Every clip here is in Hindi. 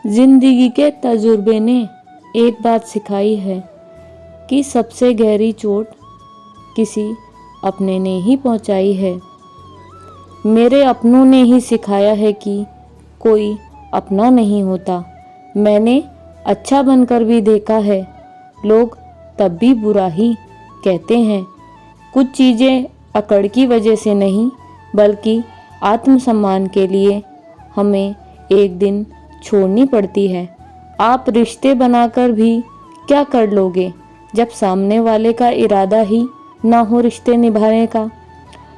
जिंदगी के तजुर्बे ने एक बात सिखाई है कि सबसे गहरी चोट किसी अपने ने ही पहुंचाई है। मेरे अपनों ने ही सिखाया है कि कोई अपना नहीं होता। मैंने अच्छा बनकर भी देखा है, लोग तब भी बुरा ही कहते हैं। कुछ चीज़ें अकड़ की वजह से नहीं, बल्कि आत्मसम्मान के लिए हमें एक दिन छोड़नी पड़ती है। आप रिश्ते बनाकर भी क्या कर लोगे जब सामने वाले का इरादा ही ना हो रिश्ते निभाने का।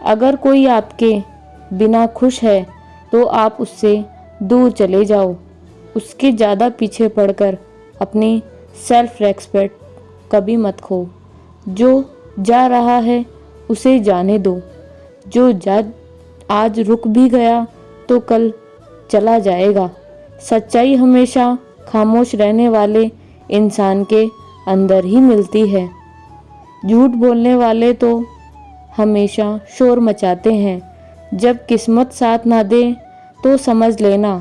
अगर कोई आपके बिना खुश है तो आप उससे दूर चले जाओ। उसके ज़्यादा पीछे पड़कर अपनी सेल्फ रेस्पेक्ट कभी मत खो। जो जा रहा है उसे जाने दो। जो आज रुक भी गया तो कल चला जाएगा। सच्चाई हमेशा खामोश रहने वाले इंसान के अंदर ही मिलती है। झूठ बोलने वाले तो हमेशा शोर मचाते हैं। जब किस्मत साथ ना दे तो समझ लेना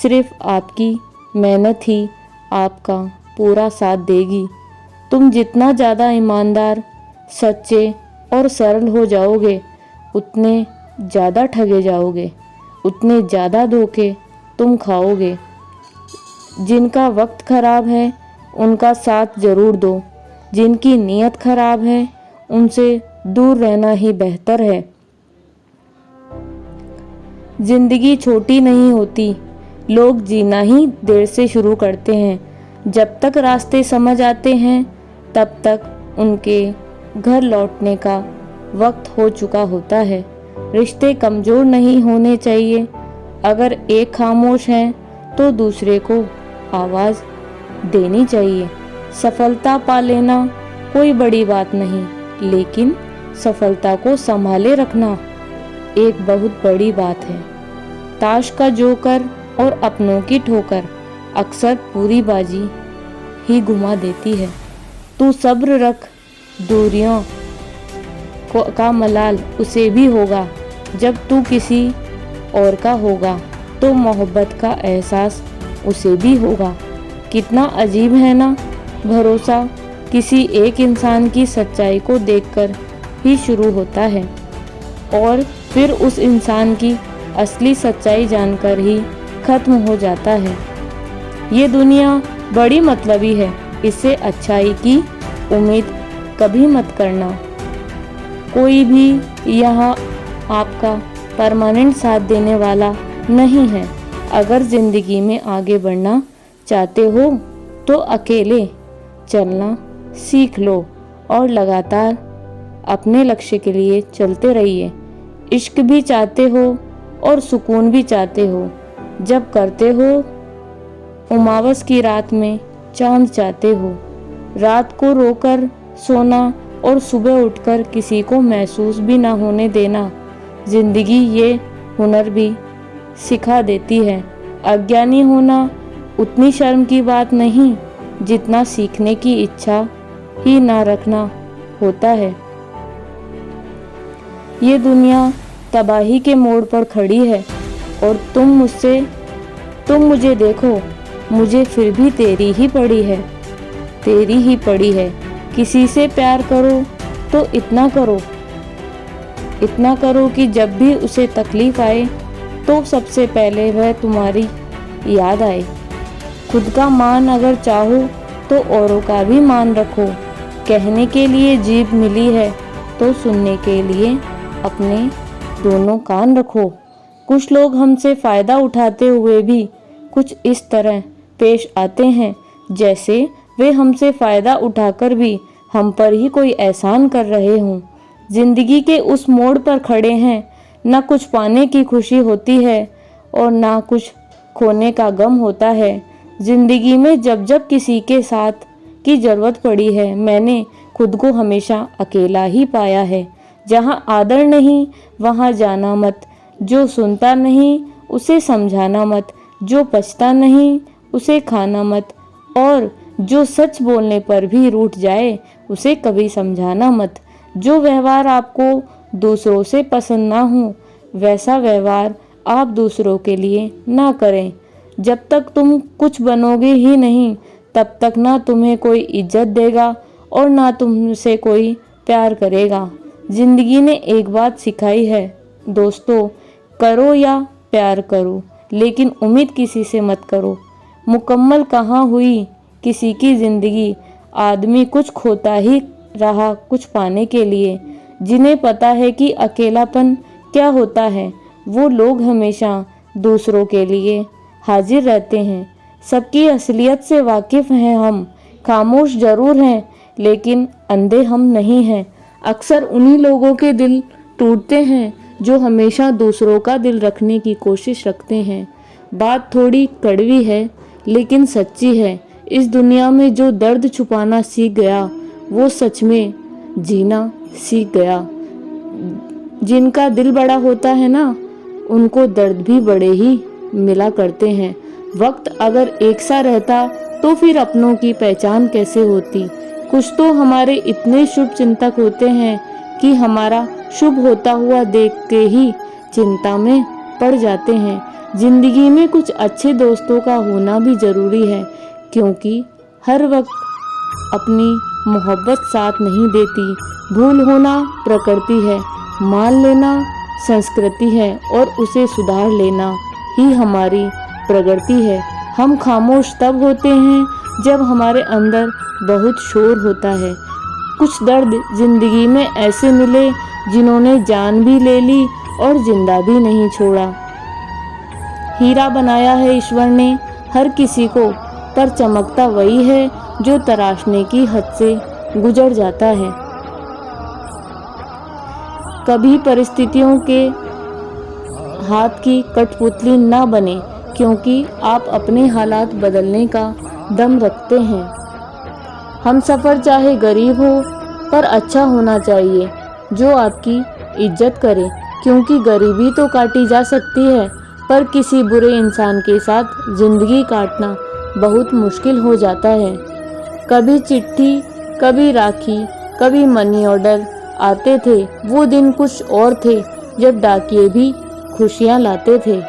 सिर्फ आपकी मेहनत ही आपका पूरा साथ देगी। तुम जितना ज़्यादा ईमानदार, सच्चे और सरल हो जाओगे, उतने ज़्यादा ठगे जाओगे, उतने ज़्यादा धोखे तुम खाओगे। जिनका वक्त खराब है उनका साथ जरूर दो। जिनकी नीयत खराब है उनसे दूर रहना ही बेहतर है। जिंदगी छोटी नहीं होती, लोग जीना ही देर से शुरू करते हैं। जब तक रास्ते समझ आते हैं तब तक उनके घर लौटने का वक्त हो चुका होता है। रिश्ते कमज़ोर नहीं होने चाहिए। अगर एक खामोश है तो दूसरे को आवाज़ देनी चाहिए। सफलता पा लेना कोई बड़ी बात नहीं, लेकिन सफलता को संभाले रखना एक बहुत बड़ी बात है। ताश का जोकर और अपनों की ठोकर अक्सर पूरी बाजी ही घुमा देती है। तू सब्र रख, दूरियों का मलाल उसे भी होगा। जब तू किसी और का होगा तो मोहब्बत का एहसास उसे भी होगा। कितना अजीब है ना, भरोसा किसी एक इंसान की सच्चाई को देखकर ही शुरू होता है और फिर उस इंसान की असली सच्चाई जानकर ही खत्म हो जाता है। ये दुनिया बड़ी मतलबी है, इससे अच्छाई की उम्मीद कभी मत करना। कोई भी यहाँ आपका परमानेंट साथ देने वाला नहीं है। अगर ज़िंदगी में आगे बढ़ना चाहते हो तो अकेले चलना सीख लो और लगातार अपने लक्ष्य के लिए चलते रहिए। इश्क भी चाहते हो और सुकून भी चाहते हो। जब करते हो उमावस की रात में चांद चाहते हो। रात को रोकर सोना और सुबह उठकर किसी को महसूस भी ना होने देना। जिंदगी ये हुनर भी सिखा देती है। अज्ञानी होना उतनी शर्म की बात नहीं जितना सीखने की इच्छा ही ना रखना होता है। ये दुनिया तबाही के मोड़ पर खड़ी है और तुम मुझे देखो, मुझे फिर भी तेरी ही पड़ी है, तेरी ही पड़ी है। किसी से प्यार करो तो इतना करो कि जब भी उसे तकलीफ आए तो सबसे पहले वह तुम्हारी याद आए। खुद का मान अगर चाहो तो औरों का भी मान रखो। कहने के लिए जीभ मिली है तो सुनने के लिए अपने दोनों कान रखो। कुछ लोग हमसे फ़ायदा उठाते हुए भी कुछ इस तरह पेश आते हैं जैसे वे हमसे फ़ायदा उठाकर भी हम पर ही कोई एहसान कर रहे हों। जिंदगी के उस मोड़ पर खड़े हैं, ना कुछ पाने की खुशी होती है और ना कुछ खोने का गम होता है। जिंदगी में जब जब किसी के साथ की ज़रूरत पड़ी है, मैंने खुद को हमेशा अकेला ही पाया है। जहाँ आदर नहीं वहाँ जाना मत। जो सुनता नहीं उसे समझाना मत। जो पछता नहीं उसे खाना मत। और जो सच बोलने पर भी रूठ जाए उसे कभी समझाना मत। जो व्यवहार आपको दूसरों से पसंद ना हो वैसा व्यवहार आप दूसरों के लिए ना करें। जब तक तुम कुछ बनोगे ही नहीं तब तक ना तुम्हें कोई इज्जत देगा और ना तुमसे कोई प्यार करेगा। जिंदगी ने एक बात सिखाई है दोस्तों, करो या प्यार करो लेकिन उम्मीद किसी से मत करो। मुकम्मल कहाँ हुई किसी की जिंदगी, आदमी कुछ खोता ही रहा कुछ पाने के लिए। जिन्हें पता है कि अकेलापन क्या होता है वो लोग हमेशा दूसरों के लिए हाजिर रहते हैं। सबकी असलियत से वाकिफ हैं हम, खामोश जरूर हैं लेकिन अंधे हम नहीं हैं। अक्सर उन्हीं लोगों के दिल टूटते हैं जो हमेशा दूसरों का दिल रखने की कोशिश रखते हैं। बात थोड़ी कड़वी है लेकिन सच्ची है। इस दुनिया में जो दर्द छुपाना सीख गया वो सच में जीना सीख गया। जिनका दिल बड़ा होता है ना उनको दर्द भी बड़े ही मिला करते हैं। वक्त अगर एक सा रहता तो फिर अपनों की पहचान कैसे होती। कुछ तो हमारे इतने शुभ चिंतक होते हैं कि हमारा शुभ होता हुआ देख के ही चिंता में पड़ जाते हैं। जिंदगी में कुछ अच्छे दोस्तों का होना भी जरूरी है क्योंकि हर वक्त अपनी मोहब्बत साथ नहीं देती। भूल होना प्रकृति है, मान लेना संस्कृति है और उसे सुधार लेना ही हमारी प्रगति है। हम खामोश तब होते हैं जब हमारे अंदर बहुत शोर होता है। कुछ दर्द जिंदगी में ऐसे मिले जिन्होंने जान भी ले ली और जिंदा भी नहीं छोड़ा। हीरा बनाया है ईश्वर ने हर किसी को, पर चमकता वही है जो तराशने की हद से गुजर जाता है। कभी परिस्थितियों के हाथ की कठपुतली ना बने क्योंकि आप अपने हालात बदलने का दम रखते हैं। हम सफ़र चाहे गरीब हो पर अच्छा होना चाहिए जो आपकी इज्जत करे, क्योंकि गरीबी तो काटी जा सकती है पर किसी बुरे इंसान के साथ जिंदगी काटना बहुत मुश्किल हो जाता है। कभी चिट्ठी, कभी राखी, कभी मनी ऑर्डर आते थे। वो दिन कुछ और थे जब डाकिये भी खुशियाँ लाते थे।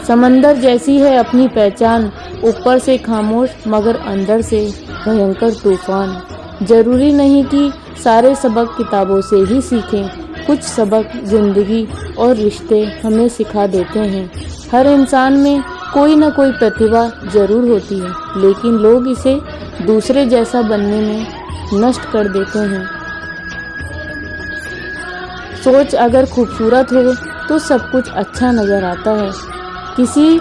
समंदर जैसी है अपनी पहचान, ऊपर से खामोश मगर अंदर से भयंकर तूफान। जरूरी नहीं कि सारे सबक किताबों से ही सीखें, कुछ सबक जिंदगी और रिश्ते हमें सिखा देते हैं। हर इंसान में कोई ना कोई प्रतिभा जरूर होती है लेकिन लोग इसे दूसरे जैसा बनने में नष्ट कर देते हैं। सोच अगर खूबसूरत हो तो सब कुछ अच्छा नजर आता है। किसी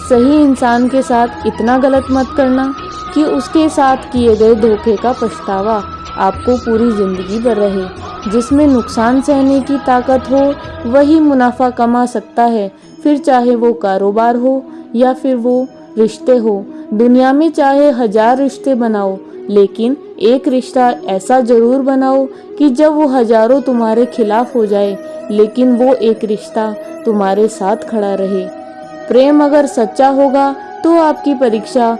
सही इंसान के साथ इतना गलत मत करना कि उसके साथ किए गए धोखे का पछतावा आपको पूरी जिंदगी भर रहे। जिसमें नुकसान सहने की ताकत हो वही मुनाफा कमा सकता है, फिर चाहे वो कारोबार हो या फिर वो रिश्ते हो। दुनिया में चाहे 1000 रिश्ते बनाओ लेकिन एक रिश्ता ऐसा जरूर बनाओ कि जब वो हजारों तुम्हारे खिलाफ हो जाए लेकिन वो एक रिश्ता तुम्हारे साथ खड़ा रहे। प्रेम अगर सच्चा होगा तो आपकी परीक्षा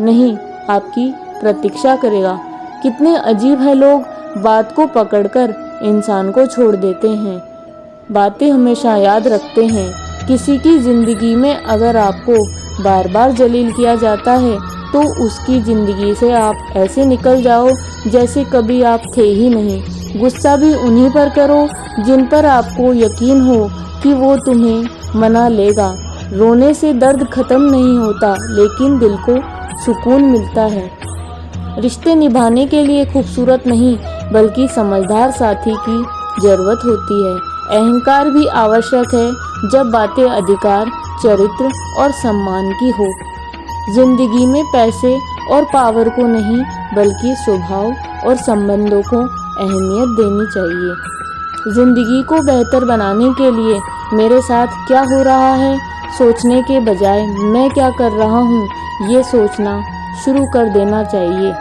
नहीं आपकी प्रतीक्षा करेगा। कितने अजीब है लोग बात को पकड़कर इंसान को छोड़ देते हैं। बातें हमेशा याद रखते हैं। किसी की जिंदगी में अगर आपको बार बार जलील किया जाता है तो उसकी ज़िंदगी से आप ऐसे निकल जाओ जैसे कभी आप थे ही नहीं। गुस्सा भी उन्हीं पर करो जिन पर आपको यकीन हो कि वो तुम्हें मना लेगा। रोने से दर्द खत्म नहीं होता लेकिन दिल को सुकून मिलता है। रिश्ते निभाने के लिए खूबसूरत नहीं बल्कि समझदार साथी की ज़रूरत होती है। अहंकार भी आवश्यक है जब बातें अधिकार, चरित्र और सम्मान की हो। जिंदगी में पैसे और पावर को नहीं बल्कि स्वभाव और संबंधों को अहमियत देनी चाहिए। जिंदगी को बेहतर बनाने के लिए मेरे साथ क्या हो रहा है सोचने के बजाय मैं क्या कर रहा हूँ ये सोचना शुरू कर देना चाहिए।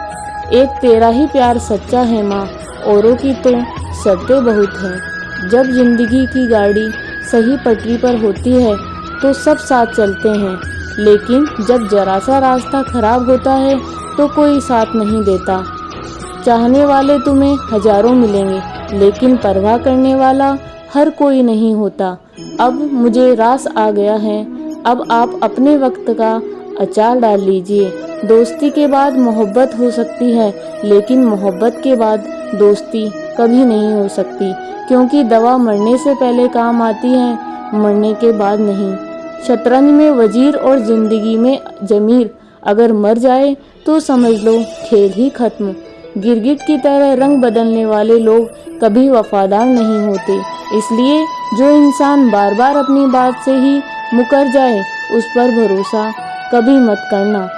एक तेरा ही प्यार सच्चा है माँ, औरों की तो शर्तें बहुत हैं। जब जिंदगी की गाड़ी सही पटरी पर होती है तो सब साथ चलते हैं, लेकिन जब जरा सा रास्ता खराब होता है तो कोई साथ नहीं देता। चाहने वाले तुम्हें हजारों मिलेंगे लेकिन परवाह करने वाला हर कोई नहीं होता। अब मुझे रास आ गया है अब आप अपने वक्त का अचार डाल लीजिए। दोस्ती के बाद मोहब्बत हो सकती है, लेकिन मोहब्बत के बाद दोस्ती कभी नहीं हो सकती, क्योंकि दवा मरने से पहले काम आती है, मरने के बाद नहीं। शतरंज में वजीर और जिंदगी में जमीर अगर मर जाए तो समझ लो खेल ही खत्म। गिरगिट की तरह रंग बदलने वाले लोग कभी वफादार नहीं होते, इसलिए जो इंसान बार बार अपनी बात से ही मुकर जाए उस पर भरोसा कभी मत करना।